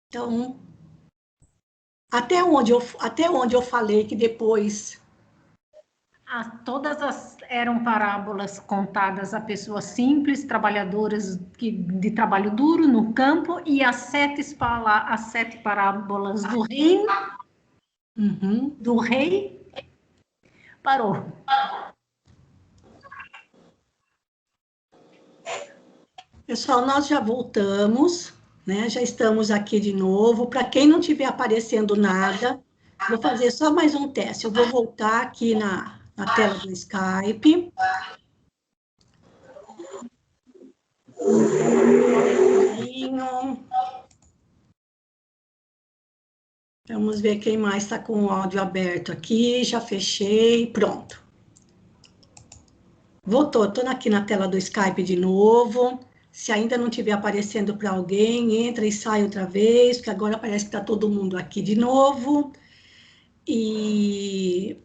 Então, até onde eu falei que depois... Eram parábolas contadas a pessoas simples, trabalhadoras de trabalho duro no campo, e as sete parábolas do reino, do rei, parou. Pessoal, nós já voltamos, né? Já estamos aqui de novo. Para quem não estiver aparecendo nada, vou fazer só mais um teste. Eu vou voltar aqui na tela do Skype. Vamos ver quem mais está com o áudio aberto aqui. Já fechei, pronto. Voltou, estou aqui na tela do Skype de novo. Se ainda não estiver aparecendo para alguém, entra e sai outra vez, porque agora parece que está todo mundo aqui de novo. E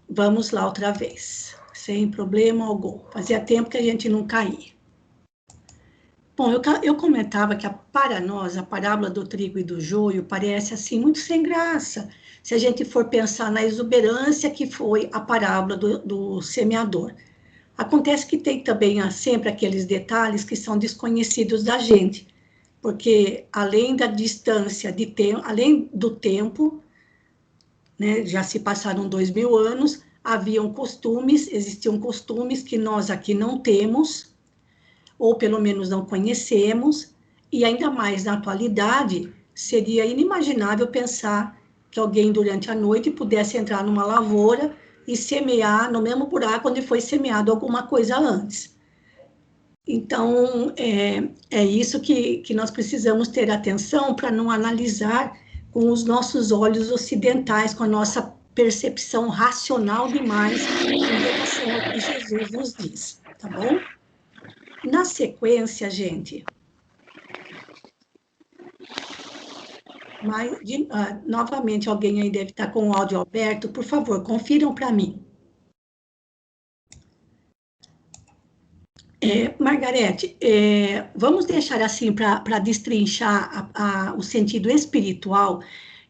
vamos lá outra vez, sem problema algum. Fazia tempo que a gente não caía. Bom, eu comentava que para nós, a parábola do trigo e do joio parece assim muito sem graça, se a gente for pensar na exuberância que foi a parábola do semeador. Acontece que tem também sempre aqueles detalhes que são desconhecidos da gente, porque além da distância de tempo, além do tempo, né, já se passaram 2000 anos, existiam costumes que nós aqui não temos, ou pelo menos não conhecemos, e ainda mais na atualidade, seria inimaginável pensar que alguém durante a noite pudesse entrar numa lavoura e semear no mesmo buraco onde foi semeado alguma coisa antes. Então, é isso que nós precisamos ter atenção para não analisar com os nossos olhos ocidentais, com a nossa percepção racional demais em relação ao que Jesus nos diz, tá bom? Na sequência, gente, novamente alguém aí deve estar com o áudio aberto, por favor, confiram para mim. Margarete, vamos deixar assim para destrinchar o sentido espiritual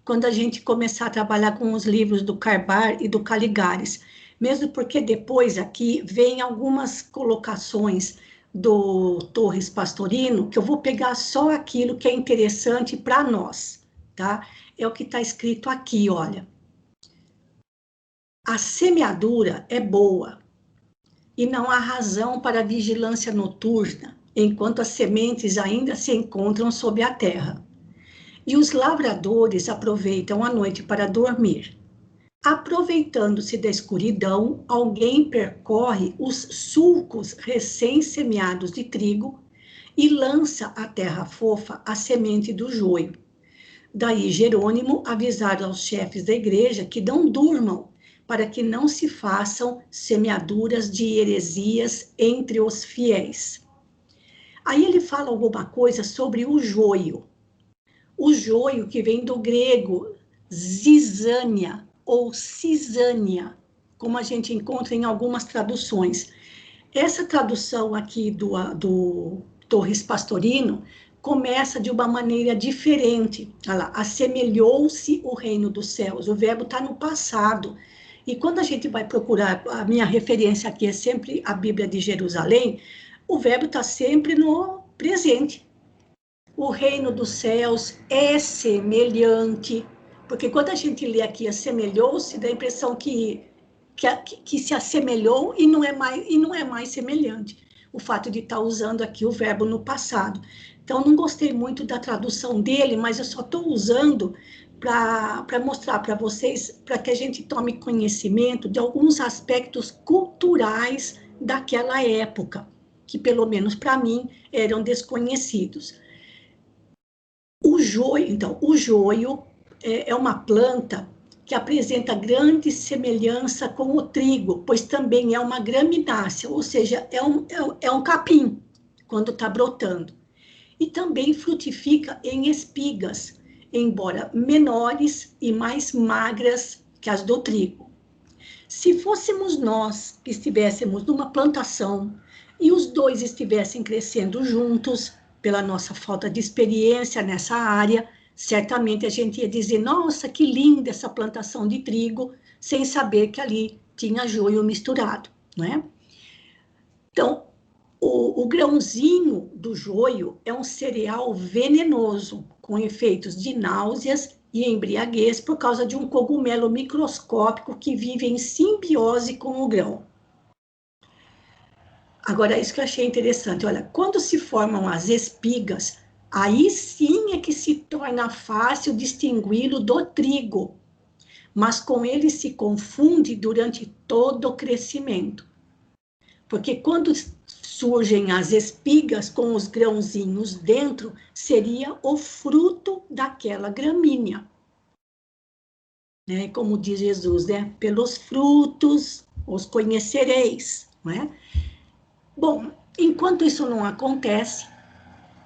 quando a gente começar a trabalhar com os livros do Carbar e do Caligares, mesmo porque depois aqui vem algumas colocações do Torres Pastorino, que eu vou pegar só aquilo que é interessante para nós, tá? É o que está escrito aqui, olha. A semeadura é boa, e não há razão para vigilância noturna, enquanto as sementes ainda se encontram sob a terra. E os lavradores aproveitam a noite para dormir. Aproveitando-se da escuridão, alguém percorre os sulcos recém-semeados de trigo e lança à terra fofa a semente do joio. Daí Jerônimo avisar aos chefes da igreja que não durmam, para que não se façam semeaduras de heresias entre os fiéis. Aí ele fala alguma coisa sobre o joio. O joio que vem do grego zizânia ou cisânia, como a gente encontra em algumas traduções. Essa tradução aqui do Torres Pastorino começa de uma maneira diferente. Olha lá, assemelhou-se o reino dos céus. O verbo está no passado. E quando a gente vai procurar, a minha referência aqui é sempre a Bíblia de Jerusalém, o verbo está sempre no presente. O reino dos céus é semelhante, porque quando a gente lê aqui assemelhou-se, dá a impressão que se assemelhou e não é mais semelhante. O fato de estar usando aqui o verbo no passado. Então, não gostei muito da tradução dele, mas eu só estou usando para mostrar para vocês, para que a gente tome conhecimento de alguns aspectos culturais daquela época, que pelo menos para mim eram desconhecidos. O joio é uma planta que apresenta grande semelhança com o trigo, pois também é uma graminácea, ou seja, é um capim, quando está brotando. E também frutifica em espigas, embora menores e mais magras que as do trigo. Se fôssemos nós que estivéssemos numa plantação e os dois estivessem crescendo juntos, pela nossa falta de experiência nessa área, certamente a gente ia dizer, nossa, que linda essa plantação de trigo, sem saber que ali tinha joio misturado, não é? Então, o grãozinho do joio é um cereal venenoso, com efeitos de náuseas e embriaguez por causa de um cogumelo microscópico que vive em simbiose com o grão. Agora, isso que eu achei interessante, olha, quando se formam as espigas, aí sim é que se torna fácil distingui-lo do trigo, mas com ele se confunde durante todo o crescimento. Porque quando surgem as espigas com os grãozinhos dentro, seria o fruto daquela gramínea. Né? Como diz Jesus, né? Pelos frutos os conhecereis, não é? Bom, enquanto isso não acontece,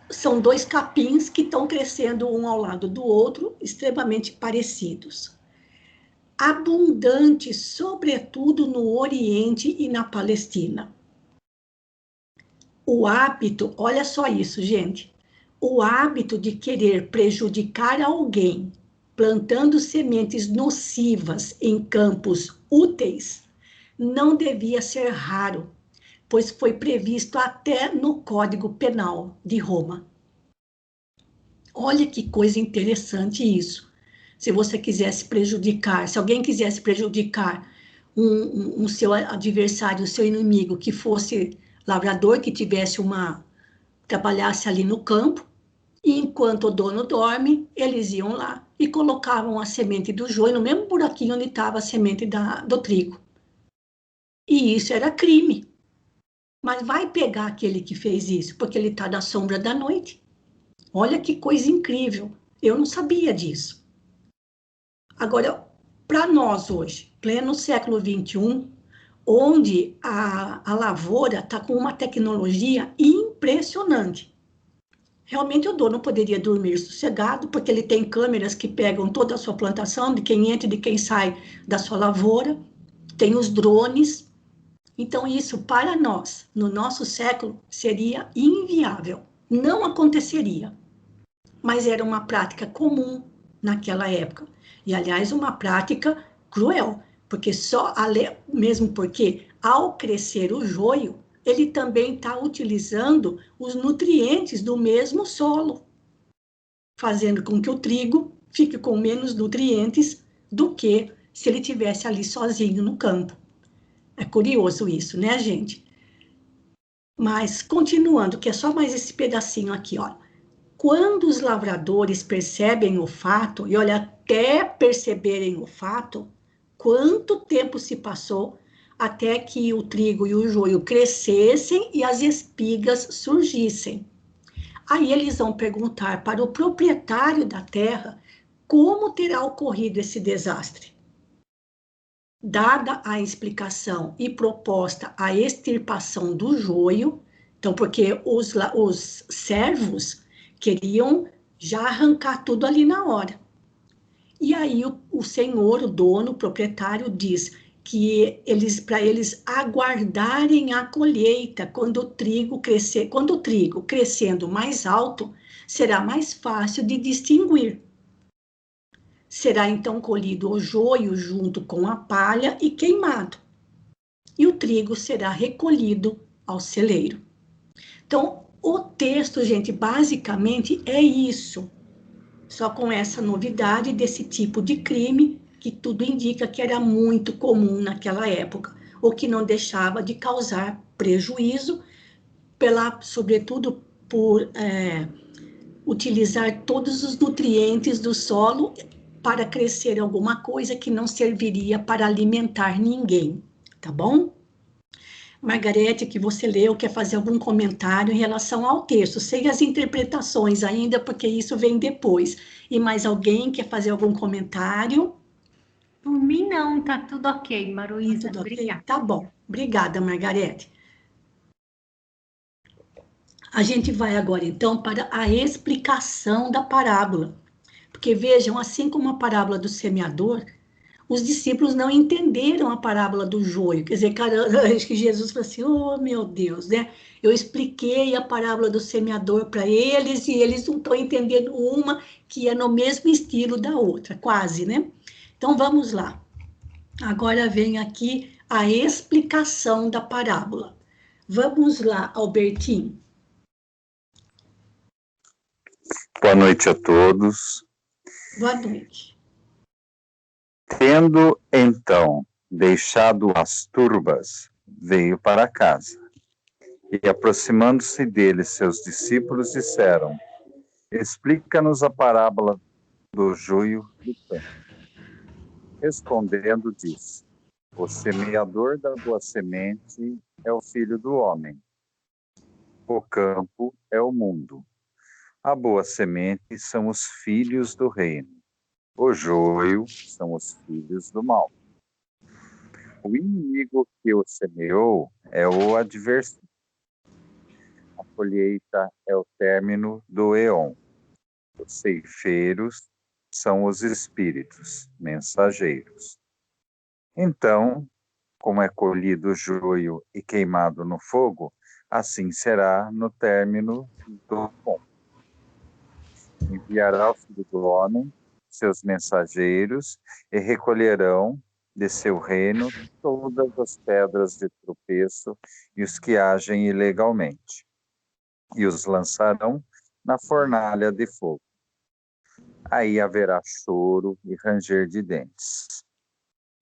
são dois capins que estão crescendo um ao lado do outro, extremamente parecidos. Abundantes, sobretudo no Oriente e na Palestina. O hábito, olha só isso, gente, o hábito de querer prejudicar alguém, plantando sementes nocivas em campos úteis, não devia ser raro, pois foi previsto até no Código Penal de Roma. Olha que coisa interessante isso. Se você quisesse prejudicar, se alguém quisesse prejudicar um seu adversário, o seu inimigo, que fosse lavrador, que trabalhasse ali no campo, e enquanto o dono dorme, eles iam lá e colocavam a semente do joio no mesmo buraquinho onde estava a semente do trigo. E isso era crime. Mas vai pegar aquele que fez isso, porque ele está na sombra da noite. Olha que coisa incrível. Eu não sabia disso. Agora, para nós hoje, pleno século XXI, onde a lavoura está com uma tecnologia impressionante. Realmente o dono poderia dormir sossegado, porque ele tem câmeras que pegam toda a sua plantação, de quem entra e de quem sai da sua lavoura, tem os drones. Então, isso para nós, no nosso século, seria inviável, não aconteceria. Mas era uma prática comum naquela época. E, aliás, uma prática cruel, porque mesmo porque, ao crescer o joio, ele também está utilizando os nutrientes do mesmo solo, fazendo com que o trigo fique com menos nutrientes do que se ele tivesse ali sozinho no campo. É curioso isso, né, gente? Mas, continuando, que é só mais esse pedacinho aqui, ó. Quando os lavradores percebem o fato, e olha, até perceberem o fato, quanto tempo se passou até que o trigo e o joio crescessem e as espigas surgissem. Aí eles vão perguntar para o proprietário da terra como terá ocorrido esse desastre. Dada a explicação e proposta a extirpação do joio, então, porque os servos queriam já arrancar tudo ali na hora. E aí o senhor, o dono, o proprietário, diz que para eles aguardarem a colheita quando o trigo crescendo mais alto, será mais fácil de distinguir. Será então colhido o joio junto com a palha e queimado. E o trigo será recolhido ao celeiro. Então, o texto, gente, basicamente é isso. Só com essa novidade desse tipo de crime, que tudo indica que era muito comum naquela época, o que não deixava de causar prejuízo, sobretudo por utilizar todos os nutrientes do solo para crescer alguma coisa que não serviria para alimentar ninguém, tá bom? Margarete, que você leu, quer fazer algum comentário em relação ao texto, sem as interpretações ainda, porque isso vem depois. E mais alguém quer fazer algum comentário? Por mim não, tá tudo ok, Maruísa. Tá tudo ok? Obrigada. Tá bom. Obrigada, Margarete. A gente vai agora, então, para a explicação da parábola. Porque, vejam, assim como a parábola do semeador, os discípulos não entenderam a parábola do joio. Quer dizer, cara, acho que Jesus falou assim, oh, meu Deus, né? Eu expliquei a parábola do semeador para eles e eles não estão entendendo uma que é no mesmo estilo da outra, quase, né? Então, vamos lá. Agora vem aqui a explicação da parábola. Vamos lá, Albertinho. Boa noite a todos. Boa noite. Tendo, então, deixado as turbas, veio para casa. E, aproximando-se dele, seus discípulos disseram, explica-nos a parábola do joio do campo. Respondendo, disse, o semeador da boa semente é o filho do homem. O campo é o mundo. A boa semente são os filhos do reino. O joio são os filhos do mal. O inimigo que o semeou é o adversário. A colheita é o término do éon. Os ceifeiros são os espíritos mensageiros. Então, como é colhido o joio e queimado no fogo, assim será no término do ponto. Enviará o Filho do Homem seus mensageiros e recolherão de seu reino todas as pedras de tropeço e os que agem ilegalmente, e os lançarão na fornalha de fogo. Aí haverá choro e ranger de dentes.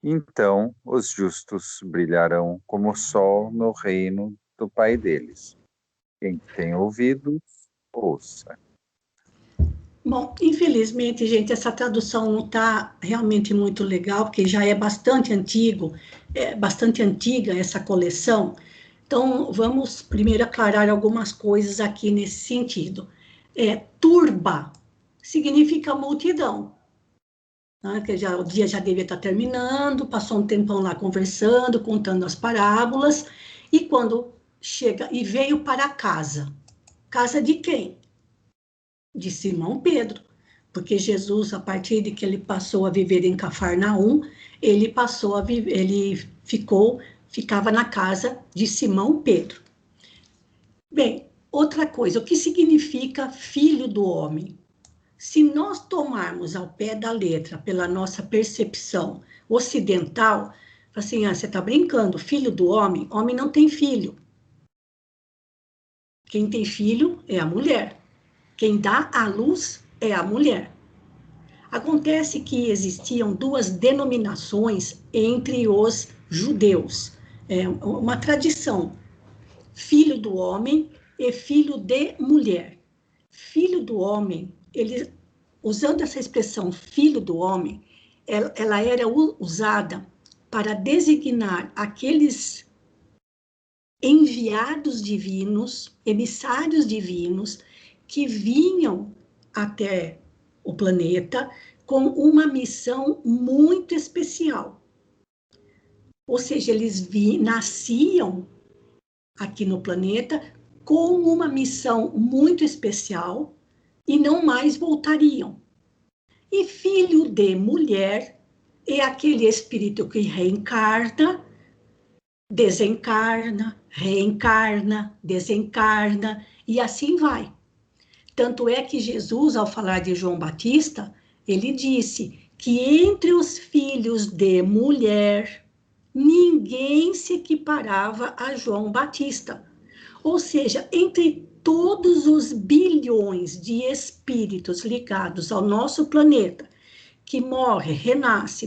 Então os justos brilharão como o sol no reino do Pai deles. Quem tem ouvidos, ouça. Bom, infelizmente, gente, essa tradução não está realmente muito legal, porque já é bastante bastante antiga essa coleção. Então, vamos primeiro aclarar algumas coisas aqui nesse sentido. Turba significa multidão, né? Que o dia já devia estar terminando, passou um tempão lá conversando, contando as parábolas, e quando chega, e veio para casa. Casa de quem? De Simão Pedro, porque Jesus, a partir de que ele passou a viver em Cafarnaum, ele ficava na casa de Simão Pedro. Bem, outra coisa, o que significa filho do homem? Se nós tomarmos ao pé da letra, pela nossa percepção ocidental, assim, você está brincando, filho do homem, homem não tem filho. Quem tem filho é a mulher. Quem dá à luz é a mulher. Acontece que existiam duas denominações entre os judeus. É uma tradição. Filho do homem e filho de mulher. Filho do homem, usando essa expressão filho do homem, ela era usada para designar aqueles enviados divinos, emissários divinos, que vinham até o planeta com uma missão muito especial. Ou seja, eles nasciam aqui no planeta com uma missão muito especial e não mais voltariam. E filho de mulher é aquele espírito que reencarna, desencarna, reencarna, desencarna, e assim vai. Tanto é que Jesus, ao falar de João Batista, ele disse que entre os filhos de mulher, ninguém se equiparava a João Batista. Ou seja, entre todos os bilhões de espíritos ligados ao nosso planeta, que morre, renasce,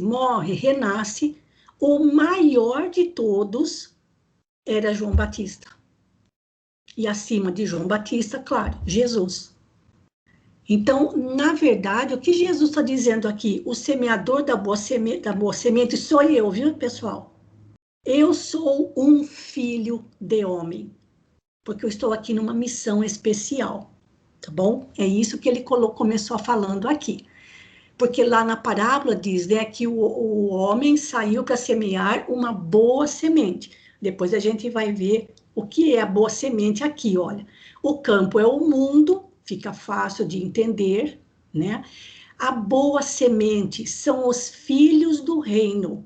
o maior de todos era João Batista. E acima de João Batista, claro, Jesus. Então, na verdade, o que Jesus está dizendo aqui? O semeador da boa semente sou eu, viu, pessoal? Eu sou um filho de homem, porque eu estou aqui numa missão especial, tá bom? É isso que ele começou falando aqui. Porque lá na parábola diz, né, que o homem saiu para semear uma boa semente. Depois a gente vai ver o que é a boa semente aqui, olha. O campo é o mundo, fica fácil de entender, né? A boa semente são os filhos do reino.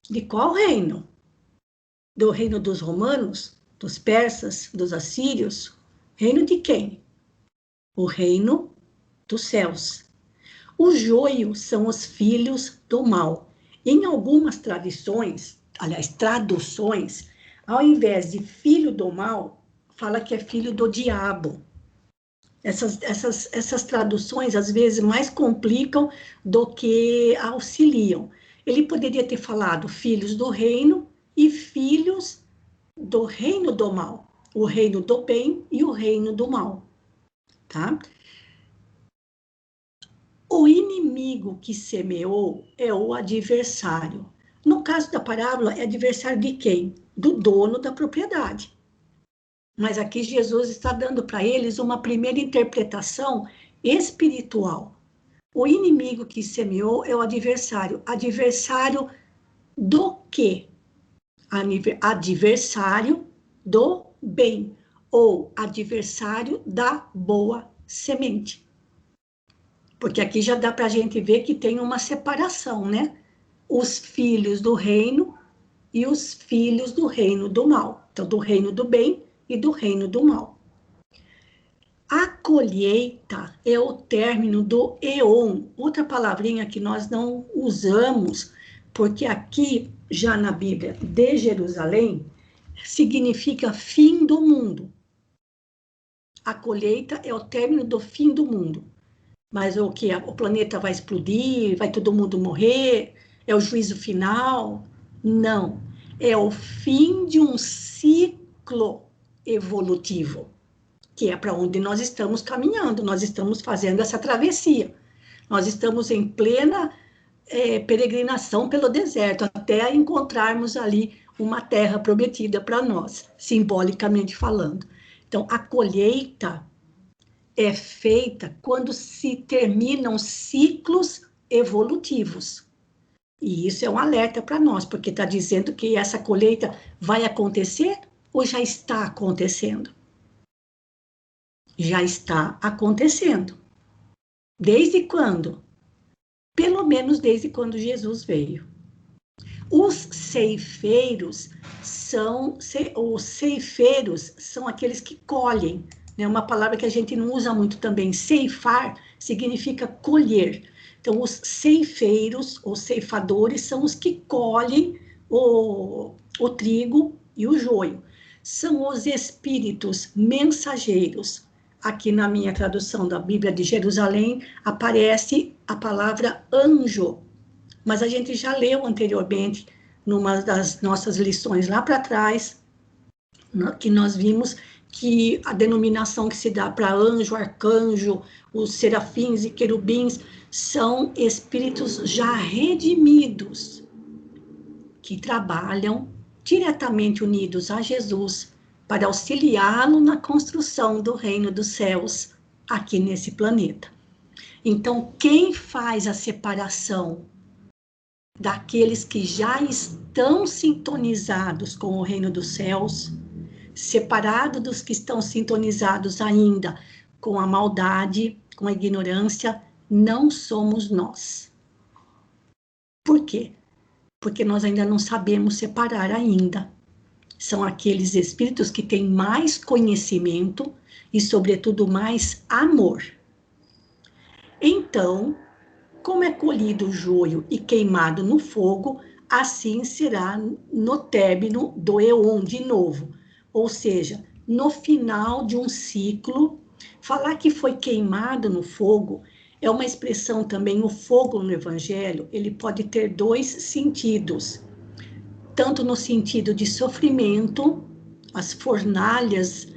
De qual reino? Do reino dos romanos, dos persas, dos assírios? Reino de quem? O reino dos céus. O joio são os filhos do mal. Em algumas tradições, aliás, traduções, ao invés de filho do mal, fala que é filho do diabo. Essas traduções, às vezes, mais complicam do que auxiliam. Ele poderia ter falado filhos do reino e filhos do reino do mal. O reino do bem e o reino do mal. Tá? O inimigo que semeou é o adversário. No caso da parábola, é adversário de quem? Do dono da propriedade. Mas aqui Jesus está dando para eles uma primeira interpretação espiritual. O inimigo que semeou é o adversário. Adversário do quê? Adversário do bem, ou adversário da boa semente. Porque aqui já dá para a gente ver que tem uma separação, né? Os filhos do reino e os filhos do reino do mal. Então, do reino do bem e do reino do mal. A colheita é o término do eon, outra palavrinha que nós não usamos, porque aqui, já na Bíblia de Jerusalém, significa fim do mundo. A colheita é o término do fim do mundo. Mas o que? O planeta vai explodir, vai todo mundo morrer, é o juízo final? Não. É o fim de um ciclo evolutivo, que é para onde nós estamos caminhando, nós estamos fazendo essa travessia. Nós estamos em plena peregrinação pelo deserto, até encontrarmos ali uma terra prometida para nós, simbolicamente falando. Então, a colheita é feita quando se terminam ciclos evolutivos. E isso é um alerta para nós, porque está dizendo que essa colheita vai acontecer ou já está acontecendo? Já está acontecendo. Desde quando? Pelo menos desde quando Jesus veio. Os ceifeiros são aqueles que colhem, né? Uma palavra que a gente não usa muito também. Ceifar significa colher. Então, os ceifeiros ou ceifadores são os que colhem o trigo e o joio. São os espíritos mensageiros. Aqui na minha tradução da Bíblia de Jerusalém aparece a palavra anjo, mas a gente já leu anteriormente, numa das nossas lições lá para trás, que nós vimos que a denominação que se dá para anjo, arcanjo, os serafins e querubins, são espíritos já redimidos, que trabalham diretamente unidos a Jesus, para auxiliá-lo na construção do reino dos céus, aqui nesse planeta. Então, quem faz a separação daqueles que já estão sintonizados com o reino dos céus, separado dos que estão sintonizados ainda com a maldade, com a ignorância, não somos nós. Por quê? Porque nós ainda não sabemos separar ainda. São aqueles espíritos que têm mais conhecimento e, sobretudo, mais amor. Então, como é colhido o joio e queimado no fogo, assim será no término do eon, de novo. Ou seja, no final de um ciclo. Falar que foi queimado no fogo é uma expressão também. O fogo no Evangelho, ele pode ter dois sentidos. Tanto no sentido de sofrimento, as fornalhas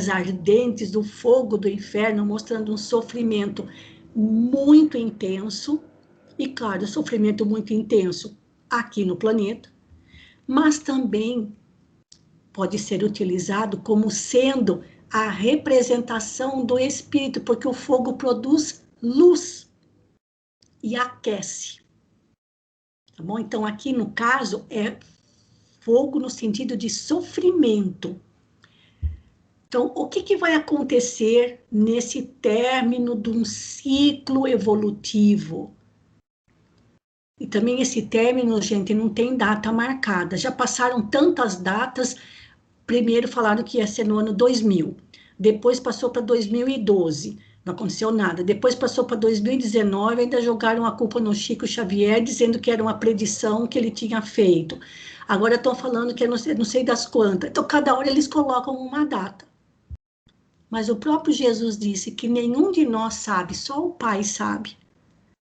ardentes do fogo do inferno, mostrando um sofrimento muito intenso, e claro, sofrimento muito intenso aqui no planeta, mas também pode ser utilizado como sendo a representação do espírito, porque o fogo produz luz e aquece. Tá bom? Então, aqui no caso, é fogo no sentido de sofrimento. Então, o que vai acontecer nesse término de um ciclo evolutivo? E também esse término, gente, não tem data marcada. Já passaram tantas datas. Primeiro falaram que ia ser no ano 2000. Depois passou para 2012. Não aconteceu nada. Depois passou para 2019, ainda jogaram a culpa no Chico Xavier, dizendo que era uma predição que ele tinha feito. Agora estão falando que é não sei das quantas. Então, cada hora eles colocam uma data. Mas o próprio Jesus disse que nenhum de nós sabe, só o Pai sabe,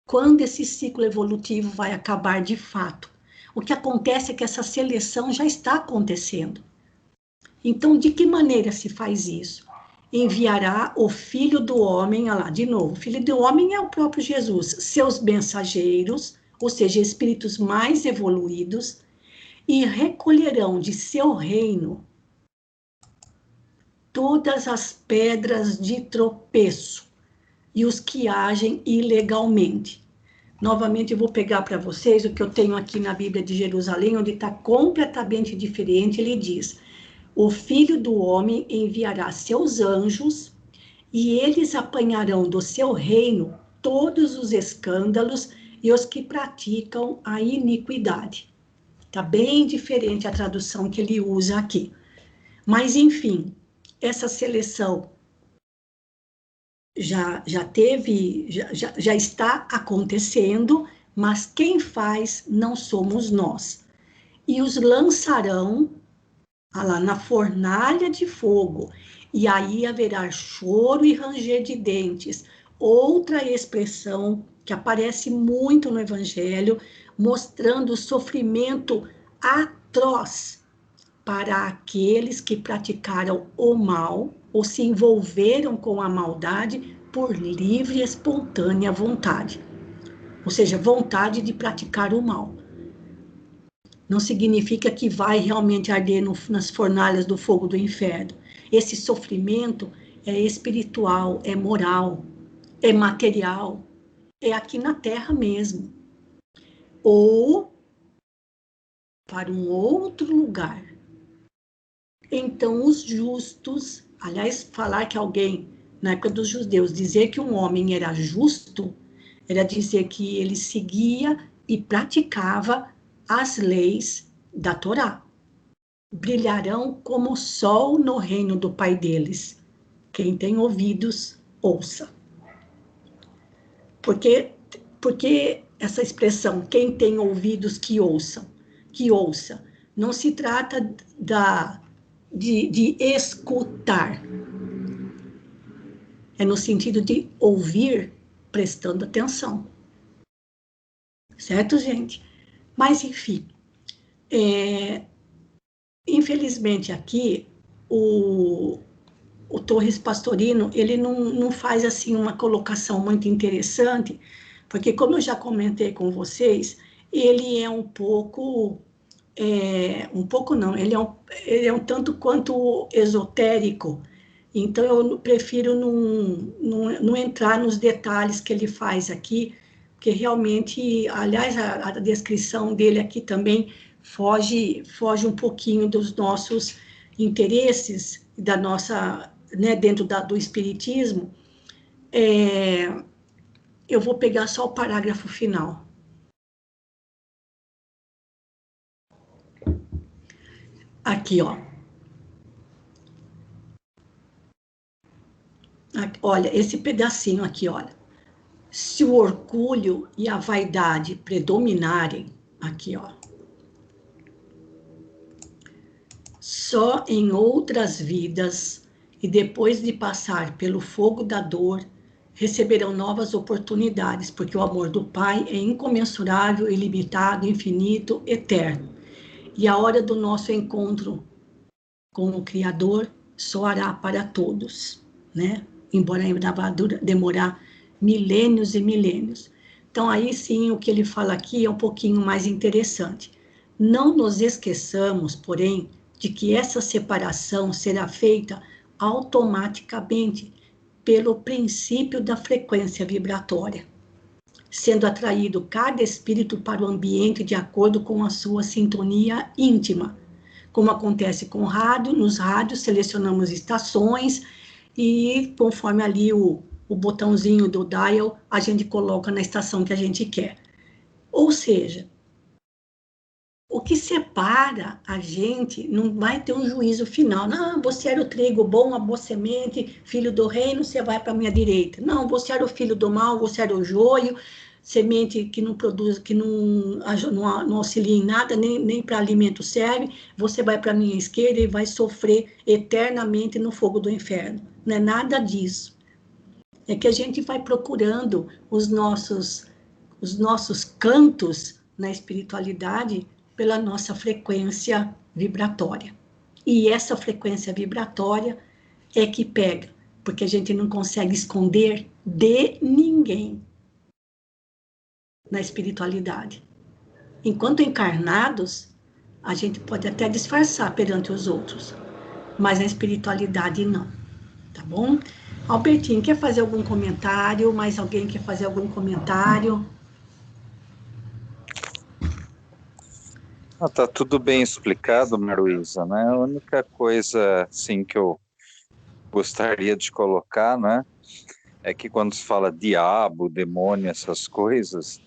quando esse ciclo evolutivo vai acabar de fato. O que acontece é que essa seleção já está acontecendo. Então, de que maneira se faz isso? Enviará o Filho do Homem, olha lá, de novo, o Filho do Homem é o próprio Jesus, seus mensageiros, ou seja, espíritos mais evoluídos, e recolherão de seu reino todas as pedras de tropeço e os que agem ilegalmente. Novamente, eu vou pegar para vocês o que eu tenho aqui na Bíblia de Jerusalém, onde está completamente diferente. Ele diz: o Filho do Homem enviará seus anjos e eles apanharão do seu reino todos os escândalos e os que praticam a iniquidade. Está bem diferente a tradução que ele usa aqui. Mas, enfim, essa seleção já está acontecendo, mas quem faz não somos nós. E os lançarão lá na fornalha de fogo, e aí haverá choro e ranger de dentes. Outra expressão que aparece muito no Evangelho, mostrando o sofrimento atroz para aqueles que praticaram o mal ou se envolveram com a maldade por livre e espontânea vontade. Ou seja, vontade de praticar o mal. Não significa que vai realmente arder nas fornalhas do fogo do inferno. Esse sofrimento é espiritual, é moral, é material, é aqui na terra mesmo. Ou para um outro lugar. Então, os justos, aliás, falar que alguém, na época dos judeus, dizer que um homem era justo, era dizer que ele seguia e praticava as leis da Torá. Brilharão como o sol no reino do Pai deles. Quem tem ouvidos, ouça. Porque essa expressão, quem tem ouvidos, que ouça. Não se trata de escutar. É no sentido de ouvir, prestando atenção. Certo, gente? Mas, enfim, infelizmente aqui, o Torres Pastorino, ele não faz assim uma colocação muito interessante, porque como eu já comentei com vocês, ele é um pouco não, ele é um tanto quanto esotérico, então eu prefiro não entrar nos detalhes que ele faz aqui, porque realmente, aliás, a descrição dele aqui também foge um pouquinho dos nossos interesses, da nossa, né, dentro do espiritismo. Eu vou pegar só o parágrafo final. Aqui, ó. Olha, esse pedacinho aqui, olha. Se o orgulho e a vaidade predominarem, aqui, ó. Só em outras vidas, e depois de passar pelo fogo da dor, receberão novas oportunidades, porque o amor do Pai é incomensurável, ilimitado, infinito, eterno. E a hora do nosso encontro com o Criador soará para todos, né? Embora ainda vá demorar milênios e milênios. Então, aí sim, o que ele fala aqui é um pouquinho mais interessante. Não nos esqueçamos, porém, de que essa separação será feita automaticamente pelo princípio da frequência vibratória, sendo atraído cada espírito para o ambiente de acordo com a sua sintonia íntima, como acontece com o rádio. Nos rádios, selecionamos estações e conforme ali o botãozinho do dial, a gente coloca na estação que a gente quer. Ou seja, o que separa a gente não vai ter um juízo final. Não, você era o trigo bom, a boa semente, filho do reino, você vai para a minha direita. Não, você era o filho do mal, você era o joio, semente que não produz, que não auxilia em nada, nem para alimento serve, você vai para a minha esquerda e vai sofrer eternamente no fogo do inferno. Não é nada disso. É que a gente vai procurando os nossos cantos na espiritualidade pela nossa frequência vibratória. E essa frequência vibratória é que pega, porque a gente não consegue esconder de ninguém na espiritualidade. Enquanto encarnados, a gente pode até disfarçar perante os outros, mas na espiritualidade não, tá bom? Albertinho, quer fazer algum comentário? Mais alguém quer fazer algum comentário? Tá tudo bem explicado, Maruísa, né? A única coisa, assim, que eu gostaria de colocar, né, é que quando se fala diabo, demônio, essas coisas,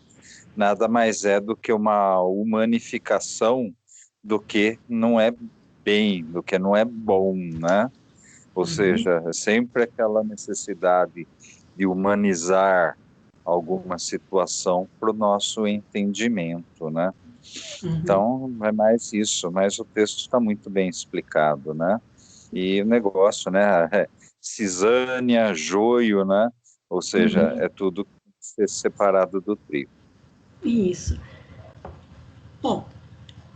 nada mais é do que uma humanificação do que não é bem, do que não é bom, né? Ou seja, é sempre aquela necessidade de humanizar alguma situação para o nosso entendimento, né? Então, é mais isso, mas o texto está muito bem explicado, né? E o negócio, né? Cisânia, joio, né? Ou seja, é tudo ser separado do trigo. Isso. Bom,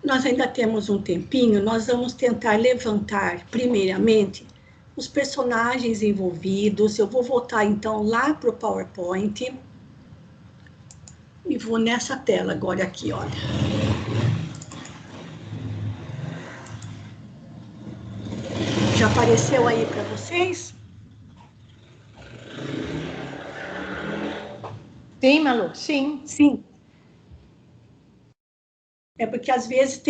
nós ainda temos um tempinho, nós vamos tentar levantar, primeiramente, os personagens envolvidos. Eu vou voltar, então, lá para o PowerPoint e vou nessa tela agora aqui, olha. Já apareceu aí para vocês? Sim, Malu, sim. Sim. É porque, às vezes,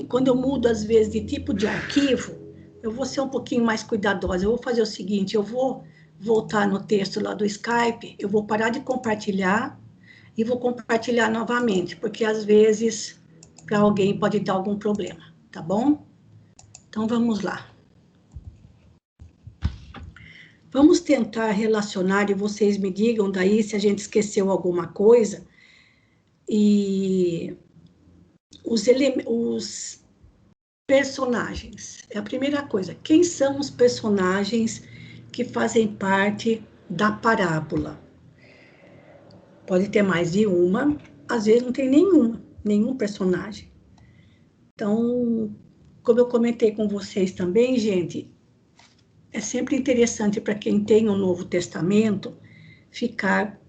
quando eu mudo, às vezes, de tipo de arquivo, eu vou ser um pouquinho mais cuidadosa. Eu vou fazer o seguinte, eu vou voltar no texto lá do Skype, eu vou parar de compartilhar e vou compartilhar novamente, porque, às vezes, para alguém pode dar algum problema, tá bom? Então, vamos lá. Vamos tentar relacionar, e vocês me digam daí se a gente esqueceu alguma coisa, e os personagens. É a primeira coisa. Quem são os personagens que fazem parte da parábola? Pode ter mais de uma, às vezes não tem nenhum personagem. Então, como eu comentei com vocês também, gente, é sempre interessante para quem tem o Novo Testamento ficar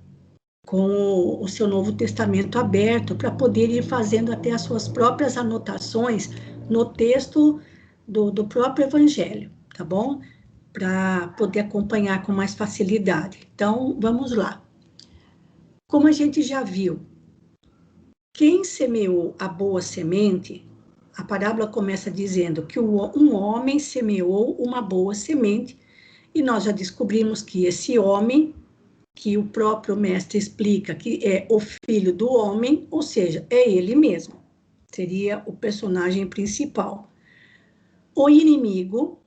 com o seu Novo Testamento aberto para poder ir fazendo até as suas próprias anotações no texto do próprio Evangelho, tá bom? Para poder acompanhar com mais facilidade. Então, vamos lá. Como a gente já viu, quem semeou a boa semente, a parábola começa dizendo que um homem semeou uma boa semente, e nós já descobrimos que esse homem, que o próprio mestre explica que é o filho do homem, ou seja, é ele mesmo, seria o personagem principal. O inimigo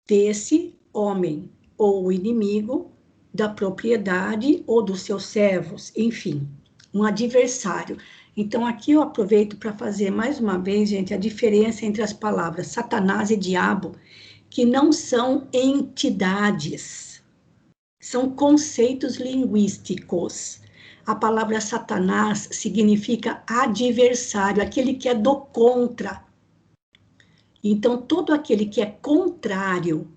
desse homem, ou o inimigo da propriedade ou dos seus servos, enfim, um adversário. Então, aqui eu aproveito para fazer mais uma vez, gente, a diferença entre as palavras Satanás e diabo, que não são entidades, são conceitos linguísticos. A palavra Satanás significa adversário, aquele que é do contra. Então, todo aquele que é contrário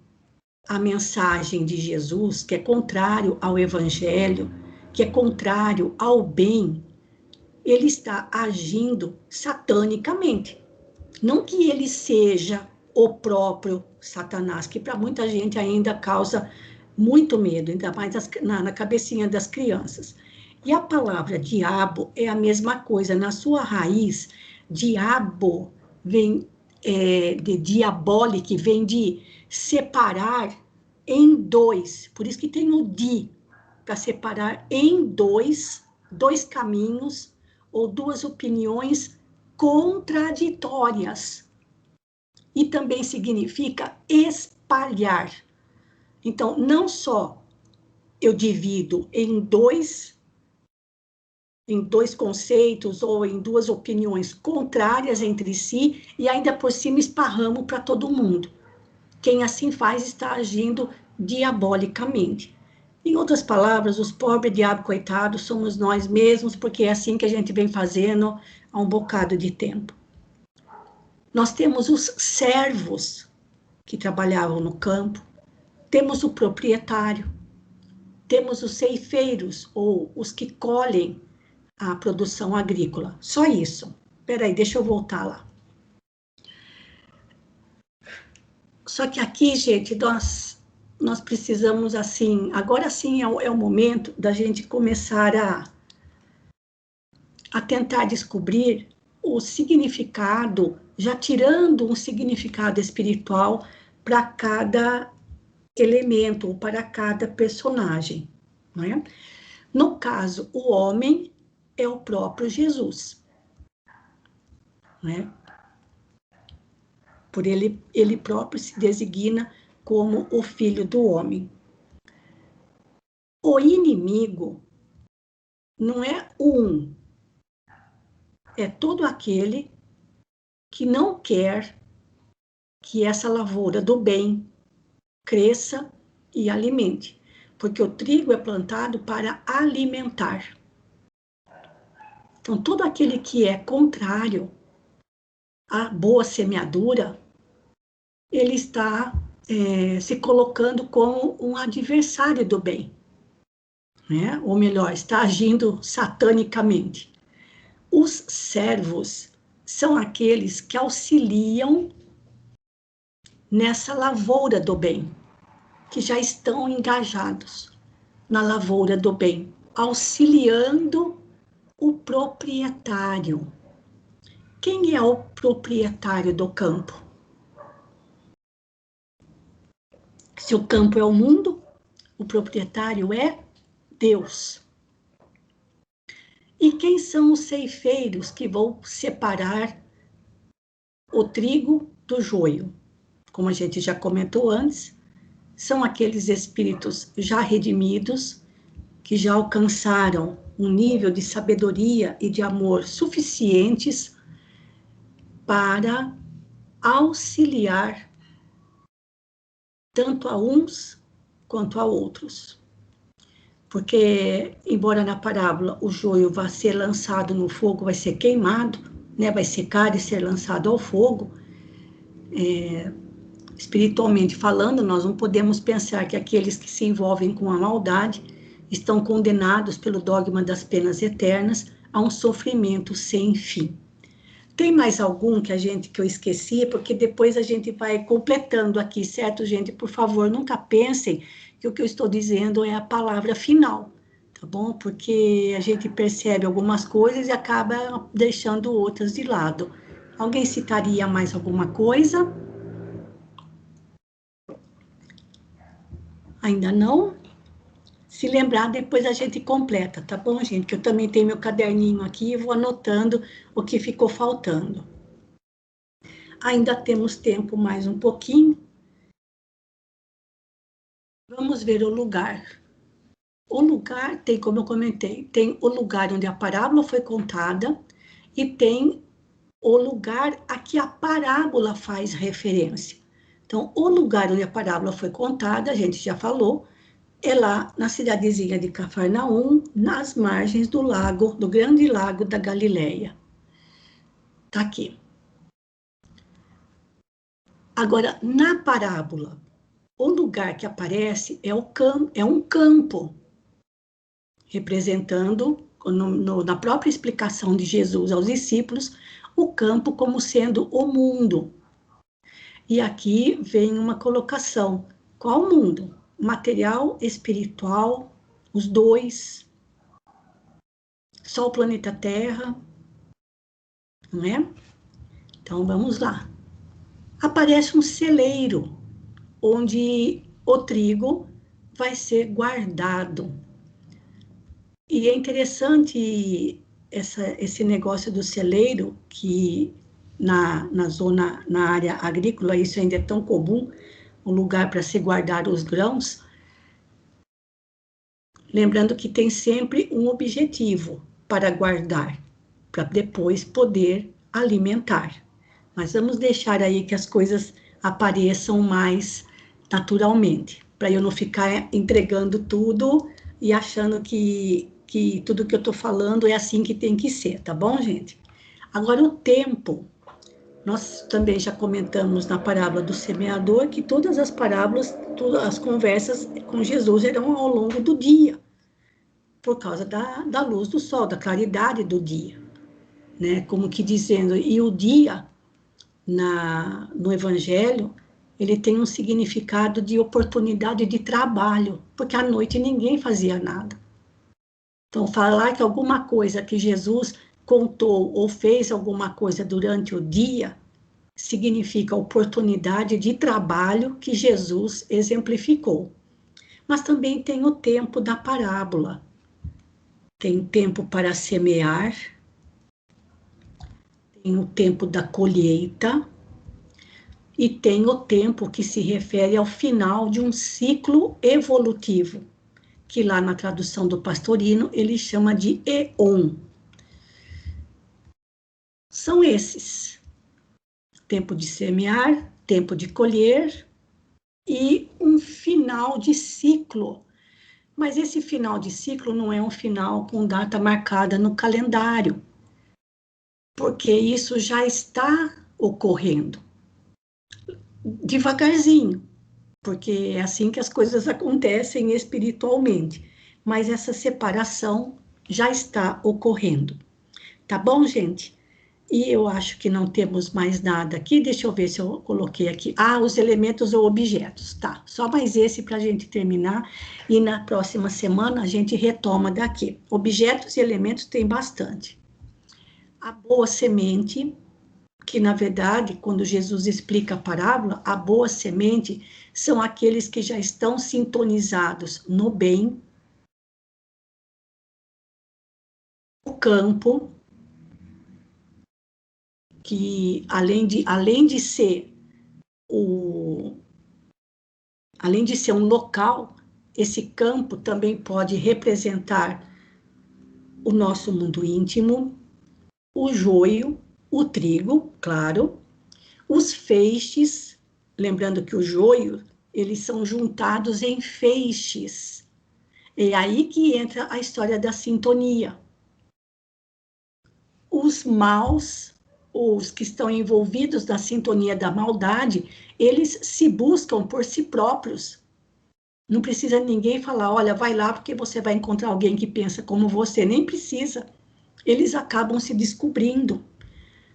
à mensagem de Jesus, que é contrário ao Evangelho, que é contrário ao bem, ele está agindo satanicamente. Não que ele seja o próprio Satanás, que para muita gente ainda causa muito medo, ainda mais na cabecinha das crianças. E a palavra diabo é a mesma coisa, na sua raiz, Diabo vem de diabólico, que vem de separar em dois. Por isso que tem o di, para separar em dois caminhos ou duas opiniões contraditórias. E também significa espalhar. Então, não só eu divido em dois conceitos ou em duas opiniões contrárias entre si e ainda por cima esparramo para todo mundo. Quem assim faz está agindo diabolicamente. Em outras palavras, os pobres diabo coitados somos nós mesmos, porque é assim que a gente vem fazendo há um bocado de tempo. Nós temos os servos que trabalhavam no campo, temos o proprietário, temos os ceifeiros, ou os que colhem a produção agrícola. Só isso. Espera aí, deixa eu voltar lá. Só que aqui, gente, nós precisamos, assim, agora sim é o momento da gente começar a tentar descobrir o significado, já tirando um significado espiritual para cada elemento, ou para cada personagem, não é? No caso, o homem é o próprio Jesus, não é? Por ele próprio se designa como o Filho do Homem. O inimigo não é um, é todo aquele que não quer que essa lavoura do bem cresça e alimente, porque o trigo é plantado para alimentar. Então, todo aquele que é contrário à boa semeadura, ele está se colocando como um adversário do bem, né? Ou melhor, está agindo satanicamente. Os servos são aqueles que auxiliam nessa lavoura do bem, que já estão engajados na lavoura do bem, auxiliando o proprietário. Quem é o proprietário do campo? Se o campo é o mundo, o proprietário é Deus. E quem são os ceifeiros que vão separar o trigo do joio? Como a gente já comentou antes, são aqueles espíritos já redimidos, que já alcançaram um nível de sabedoria e de amor suficientes para auxiliar tanto a uns quanto a outros. Porque, embora na parábola o joio vá ser lançado no fogo, vai ser queimado, né, vai secar e ser lançado ao fogo, espiritualmente falando, nós não podemos pensar que aqueles que se envolvem com a maldade estão condenados pelo dogma das penas eternas a um sofrimento sem fim. Tem mais algum que eu esqueci? Porque depois a gente vai completando aqui, certo, gente? Por favor, nunca pensem que o que eu estou dizendo é a palavra final, tá bom? Porque a gente percebe algumas coisas e acaba deixando outras de lado. Alguém citaria mais alguma coisa? Ainda não? Se lembrar, depois a gente completa, tá bom, gente? Que eu também tenho meu caderninho aqui e vou anotando o que ficou faltando. Ainda temos tempo mais um pouquinho. Vamos ver o lugar. O lugar tem, como eu comentei, tem o lugar onde a parábola foi contada e tem o lugar a que a parábola faz referência. Então, o lugar onde a parábola foi contada, a gente já falou, é lá na cidadezinha de Cafarnaum, nas margens do lago, do grande lago da Galileia. Tá aqui. Agora, na parábola, o lugar que aparece é um campo, representando, na própria explicação de Jesus aos discípulos, o campo como sendo o mundo. E aqui vem uma colocação. Qual mundo? Material, espiritual, os dois. Só o planeta Terra. não é? Então, vamos lá. Aparece um celeiro, onde o trigo vai ser guardado. E é interessante esse negócio do celeiro, que na área agrícola, isso ainda é tão comum, um lugar para se guardar os grãos, lembrando que tem sempre um objetivo para guardar, para depois poder alimentar. Mas vamos deixar aí que as coisas apareçam mais naturalmente, para eu não ficar entregando tudo e achando que tudo que eu estou falando é assim que tem que ser, tá bom, gente? Agora, o tempo. Nós também já comentamos na parábola do semeador que todas as parábolas, todas as conversas com Jesus eram ao longo do dia, por causa da luz do sol, da claridade do dia, né? Como que dizendo, e o dia no Evangelho, ele tem um significado de oportunidade de trabalho, porque à noite ninguém fazia nada. Então, falar que alguma coisa que Jesus contou ou fez alguma coisa durante o dia, significa oportunidade de trabalho que Jesus exemplificou. Mas também tem o tempo da parábola. Tem tempo para semear, tem o tempo da colheita, e tem o tempo que se refere ao final de um ciclo evolutivo, que lá na tradução do Pastorino ele chama de éon. São esses: tempo de semear, tempo de colher e um final de ciclo. Mas esse final de ciclo não é um final com data marcada no calendário, porque isso já está ocorrendo devagarzinho, porque é assim que as coisas acontecem espiritualmente, mas essa separação já está ocorrendo. Tá bom, gente? E eu acho que não temos mais nada aqui. Deixa eu ver se eu coloquei aqui. Ah, os elementos ou objetos. Tá, só mais esse para a gente terminar. E na próxima semana a gente retoma daqui. Objetos e elementos tem bastante. A boa semente, que na verdade, quando Jesus explica a parábola, a boa semente são aqueles que já estão sintonizados no bem, no campo, que além de ser um local, esse campo também pode representar o nosso mundo íntimo, o joio, o trigo, claro, os feixes, lembrando que o joio, eles são juntados em feixes. É aí que entra a história da sintonia. Os maus, os que estão envolvidos na sintonia da maldade, eles se buscam por si próprios. Não precisa ninguém falar, olha, vai lá porque você vai encontrar alguém que pensa como você. Nem precisa. Eles acabam se descobrindo,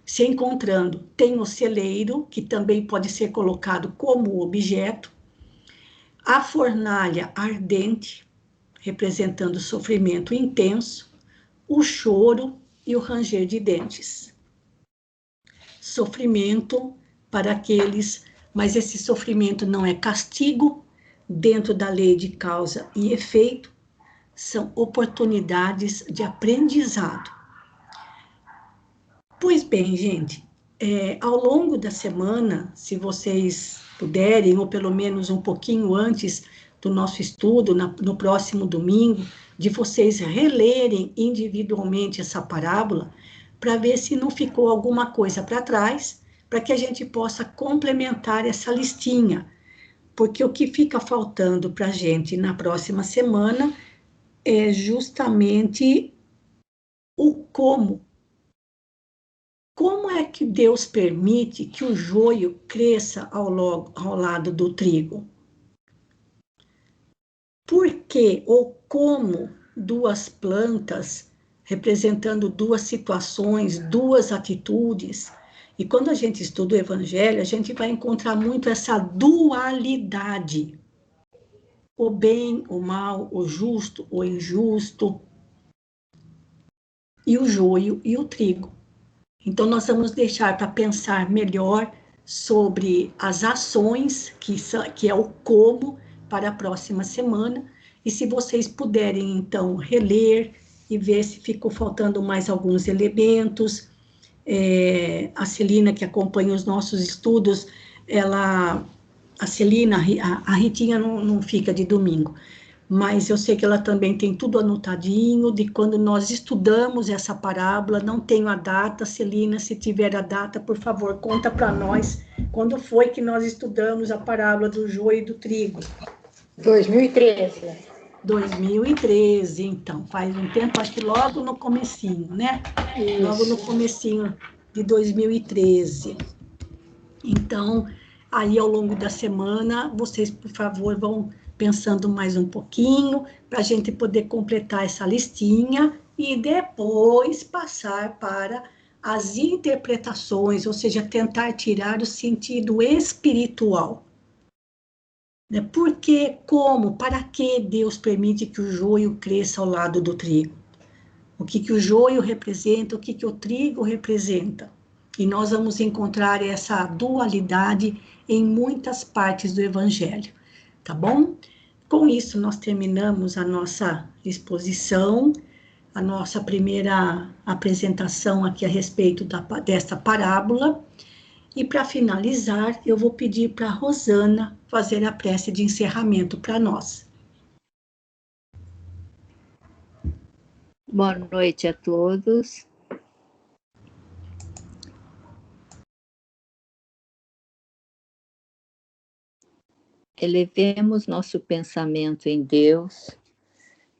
se encontrando. Tem o celeiro, que também pode ser colocado como objeto. A fornalha ardente, representando sofrimento intenso. O choro e o ranger de dentes. Sofrimento para aqueles, mas esse sofrimento não é castigo, dentro da lei de causa e efeito, são oportunidades de aprendizado. Pois bem, gente, ao longo da semana, se vocês puderem, ou pelo menos um pouquinho antes do nosso estudo, no próximo domingo, de vocês relerem individualmente essa parábola, para ver se não ficou alguma coisa para trás, para que a gente possa complementar essa listinha. Porque o que fica faltando para a gente na próxima semana é justamente o como. Como é que Deus permite que o joio cresça ao lado do trigo? Por que ou como duas plantas, representando duas situações, duas atitudes? E quando a gente estuda o Evangelho, a gente vai encontrar muito essa dualidade. O bem, o mal, o justo, o injusto, e o joio e o trigo. Então, nós vamos deixar para pensar melhor sobre as ações, que é o como, para a próxima semana. E se vocês puderem, então, reler e ver se ficou faltando mais alguns elementos. A Celina, que acompanha os nossos estudos, a Celina, a Ritinha não fica de domingo, mas eu sei que ela também tem tudo anotadinho de quando nós estudamos essa parábola. Não tenho a data, Celina, se tiver a data, por favor, conta para nós quando foi que nós estudamos a parábola do joio e do trigo. 2013. 2013, então, faz um tempo, acho que logo no comecinho, né? Isso. Logo no comecinho de 2013. Então, aí ao longo da semana, vocês, por favor, vão pensando mais um pouquinho, para a gente poder completar essa listinha e depois passar para as interpretações, ou seja, tentar tirar o sentido espiritual. Por que, como, para que Deus permite que o joio cresça ao lado do trigo? O que o joio representa, o que o trigo representa? E nós vamos encontrar essa dualidade em muitas partes do Evangelho, tá bom? Com isso, nós terminamos a nossa exposição, a nossa primeira apresentação aqui a respeito desta parábola. E para finalizar, eu vou pedir para a Rosana fazer a prece de encerramento para nós. Boa noite a todos. Elevemos nosso pensamento em Deus,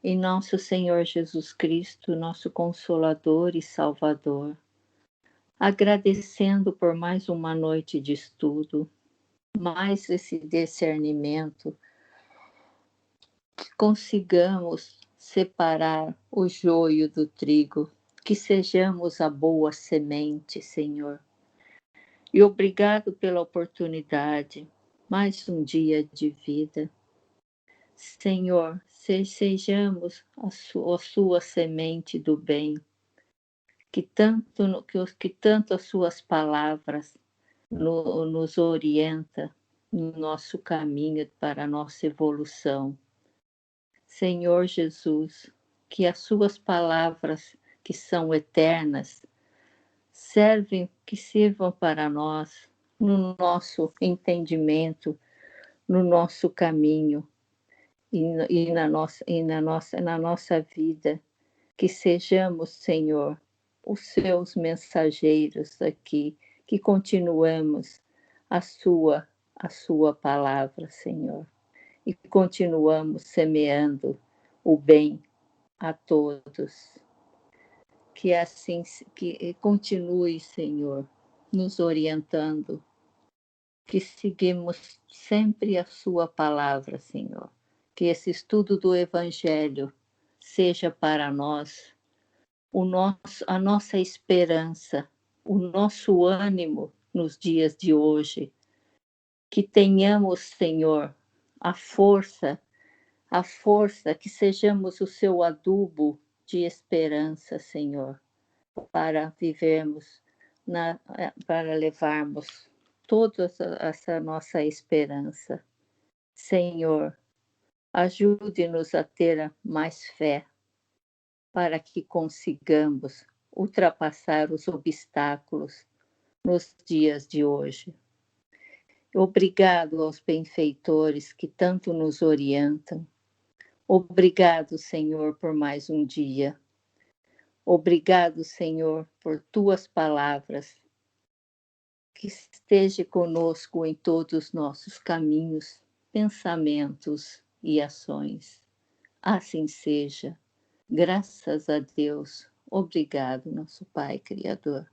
em nosso Senhor Jesus Cristo, nosso Consolador e Salvador, agradecendo por mais uma noite de estudo, mais esse discernimento, que consigamos separar o joio do trigo, que sejamos a boa semente, Senhor. E obrigado pela oportunidade, mais um dia de vida. Senhor, sejamos a sua semente do bem, que tanto as suas palavras nos orienta no nosso caminho para a nossa evolução. Senhor Jesus, que as suas palavras, que são eternas, que sirvam para nós, no nosso entendimento, no nosso caminho e na nossa vida, que sejamos, Senhor, os seus mensageiros aqui, que continuamos a sua palavra, Senhor, e continuamos semeando o bem a todos. Que assim, que continue, Senhor, nos orientando, que seguimos sempre a sua palavra, Senhor. Que esse estudo do Evangelho seja para nós a nossa esperança, o nosso ânimo nos dias de hoje. Que tenhamos, Senhor, a força, que sejamos o seu adubo de esperança, Senhor, para vivermos, para levarmos toda essa nossa esperança. Senhor, ajude-nos a ter mais fé, para que consigamos ultrapassar os obstáculos nos dias de hoje. Obrigado aos benfeitores que tanto nos orientam. Obrigado, Senhor, por mais um dia. Obrigado, Senhor, por tuas palavras, que esteja conosco em todos os nossos caminhos, pensamentos e ações. Assim seja. Graças a Deus. Obrigado, nosso Pai Criador.